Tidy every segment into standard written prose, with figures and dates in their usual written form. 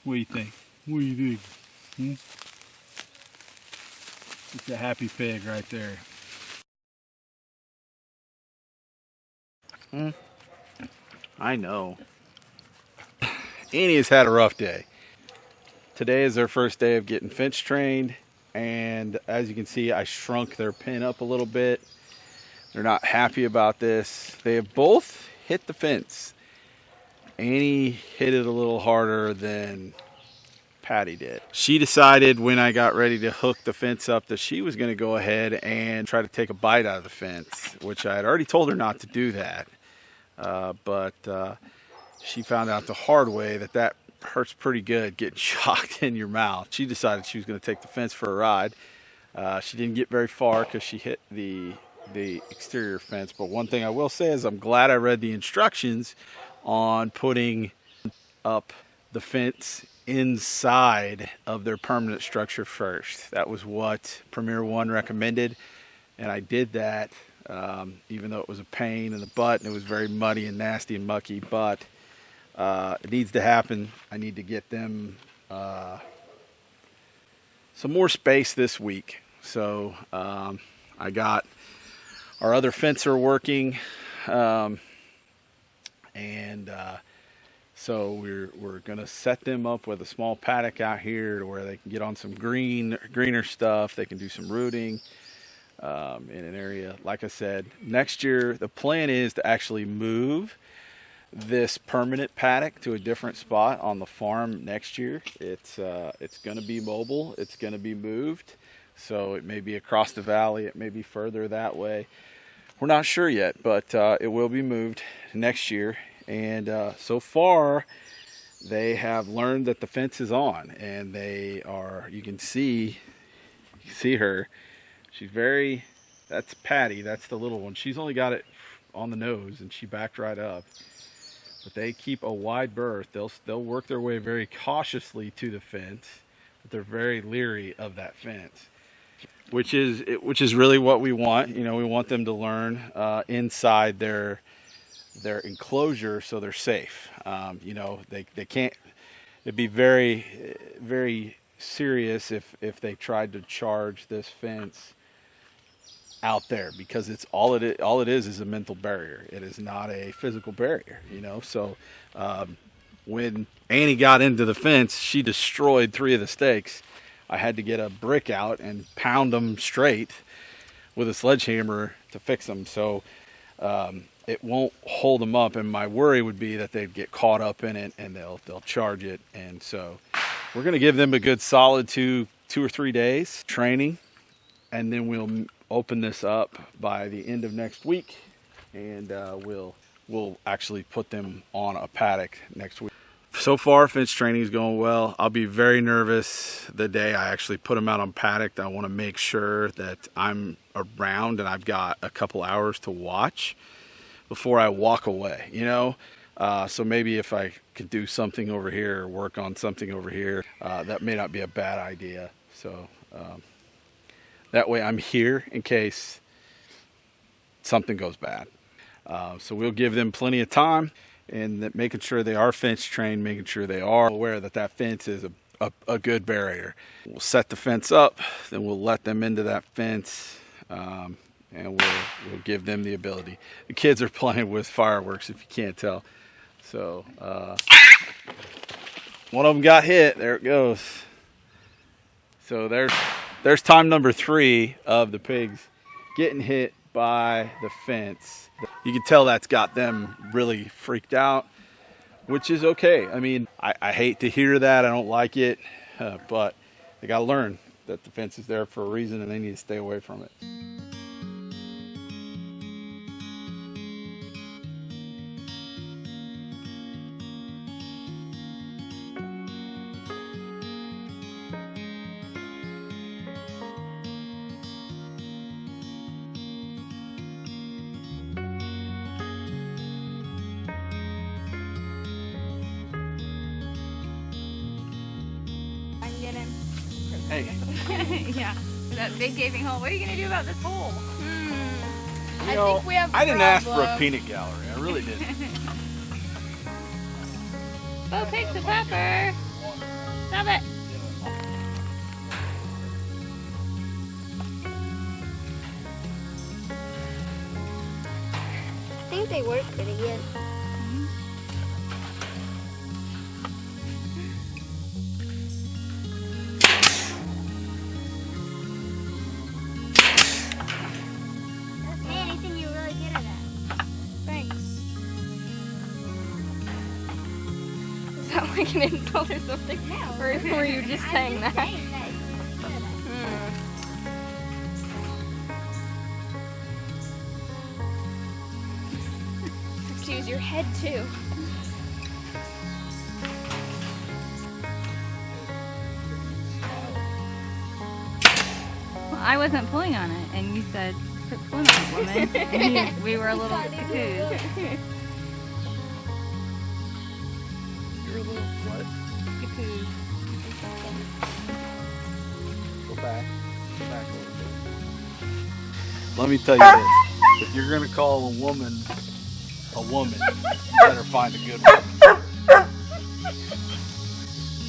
What do you think? What do you think? It's a happy pig right there. I know. Annie has had a rough day. Today is their first day of getting finch trained, and as you can see, I shrunk their pen up a little bit. They're not happy about this. They have both hit the fence. Annie hit it a little harder than Patty did. She decided when I got ready to hook the fence up that she was going to go ahead and try to take a bite out of the fence, which I had already told her not to do that. But she found out the hard way that hurts pretty good, getting shocked in your mouth. She decided she was going to take the fence for a ride. She didn't get very far because she hit the exterior fence. But one thing I will say is I'm glad I read the instructions on putting up the fence inside of their permanent structure first. That was what Premier One recommended, and I did that, even though it was a pain in the butt and it was very muddy and nasty and mucky. But it needs to happen. I need to get them some more space this week. So I got our other fencer working, so we're gonna set them up with a small paddock out here to where they can get on some greener stuff. They can do some rooting in an area. Like I said, next year the plan is to actually move this permanent paddock to a different spot on the farm next year. It's going to be mobile. It's going to be moved. So it may be across the valley. It may be further that way. We're not sure yet, but it will be moved next year. And so far, they have learned that the fence is on, and they are. You can see her. She's very. That's Patty. That's the little one. She's only got it on the nose, and she backed right up. But they keep a wide berth. They'll work their way very cautiously to the fence, but they're very leery of that fence, which is really what we want. You know, we want them to learn inside their enclosure, so they're safe. You know, they can't. It'd be very, very serious if they tried to charge this fence out there, because it's all it is a mental barrier. It is not a physical barrier, you know. So when Annie got into the fence, she destroyed 3 of the stakes. I had to get a brick out and pound them straight with a sledgehammer to fix them. So it won't hold them up, and my worry would be that they'd get caught up in it and they'll charge it. And so we're going to give them a good solid 2 or 3 days training, and then we'll open this up by the end of next week, and we'll actually put them on a paddock next week. So far, fence training is going well. I'll be very nervous the day I actually put them out on paddock. I want to make sure that I'm around and I've got a couple hours to watch before I walk away, you know. So maybe if I could do something over here or work on something over here, that may not be a bad idea. So that way I'm here in case something goes bad. So we'll give them plenty of time, and making sure they are fence trained, making sure they are aware that fence is a good barrier. We'll set the fence up, then we'll let them into that fence, and we'll give them the ability. The kids are playing with fireworks, if you can't tell. So one of them got hit. There it goes. So there's time number 3 of the pigs getting hit by the fence. You can tell that's got them really freaked out, which is okay. I mean, I hate to hear that. I don't like it, but they got to learn that the fence is there for a reason, and they need to stay away from it. Hey. Yeah, that big gaping hole. What are you gonna do about this hole? You know, I think we have I didn't ask for a peanut gallery. I really didn't. Bo picked the pepper. Stop it. I think they work pretty good. Hey, I think you're really good at that. Thanks. Is that like an insult or something? No. Or were you just saying that? Saying that you're good at it. Have to use your head too. Well, I wasn't pulling on it, and you said, quit pulling on it, woman. And we were a little confused. You're a little what? Confused. Go back. Go back a little bit. Let me tell you this. If you're going to call a woman, you better find a good woman.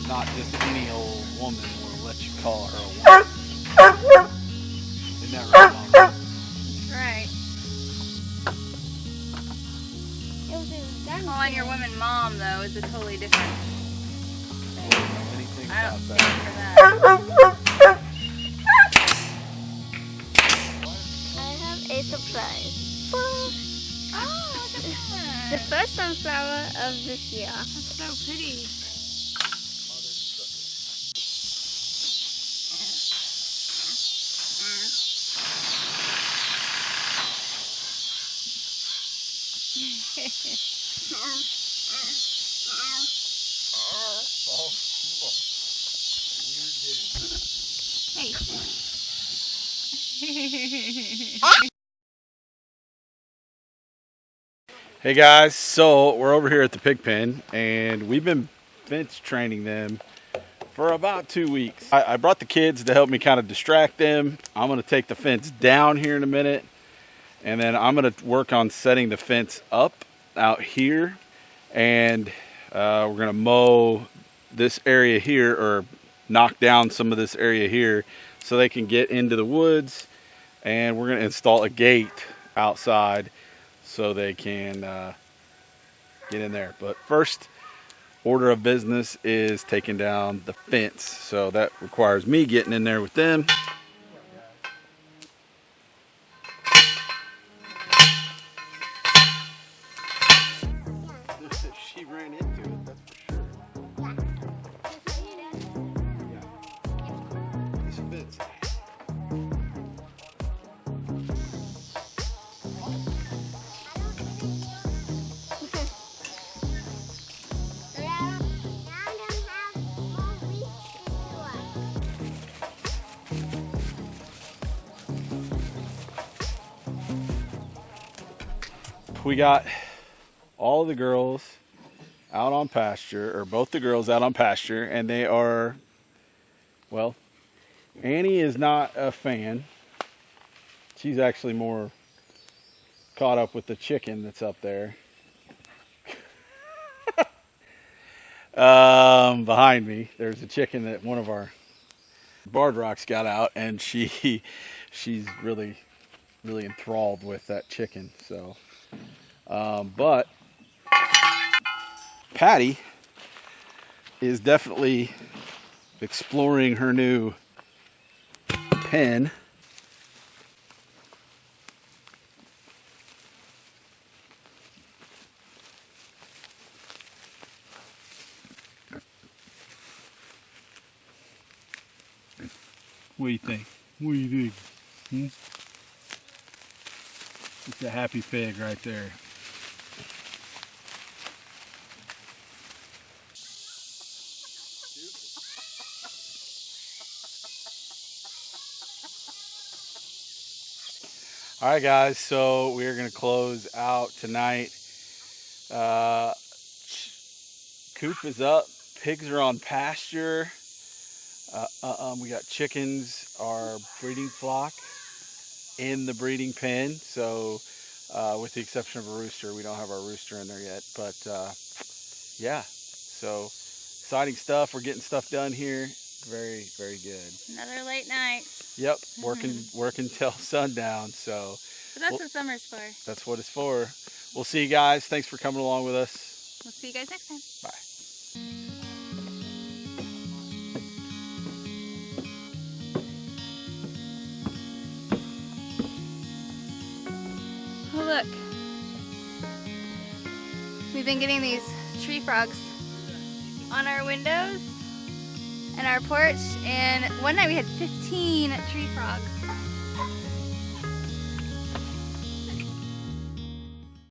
Not just any old woman will let you call her a woman. Isn't that right, Mom? Right. It was done. Calling your woman mom, though, is a totally different thing. Anything I don't about stand that. for that. I have a surprise. Oh, look at that. The first sunflower of this year. That's so pretty. Hey guys, so we're over here at the pig pen and we've been fence training them for about 2 weeks. I brought the kids to help me kind of distract them. I'm going to take the fence down here in a minute and then I'm going to work on setting the fence up out here, and we're going to mow this area here, or knock down some of this area here so they can get into the woods, and we're going to install a gate outside so they can get in there. But first order of business is taking down the fence, so that requires me getting in there with them. She ran into it, that's for sure. Yeah. This fence. We got all the girls out on pasture, or both the girls out on pasture, and they are, well, Annie is not a fan. She's actually more caught up with the chicken that's up there. Behind me, there's a chicken that one of our barred rocks got out, and she's really enthralled with that chicken. So, but Patty is definitely exploring her new pen. What do you think? What do you think? It's a happy pig right there. All right, guys, so we're going to close out tonight. Coop is up. Pigs are on pasture. We got chickens, our breeding flock, in the breeding pen. So with the exception of a rooster, we don't have our rooster in there yet. But yeah, so exciting stuff. We're getting stuff done here. Very, very good. Another late night. Yep, working till sundown. So But that's what summer's for. that's what it's for. We'll see you guys. Thanks for coming along with us. We'll see you guys next time. Bye. Oh, look. We've been getting these tree frogs on our windows and our porch, and one night we had 15 tree frogs.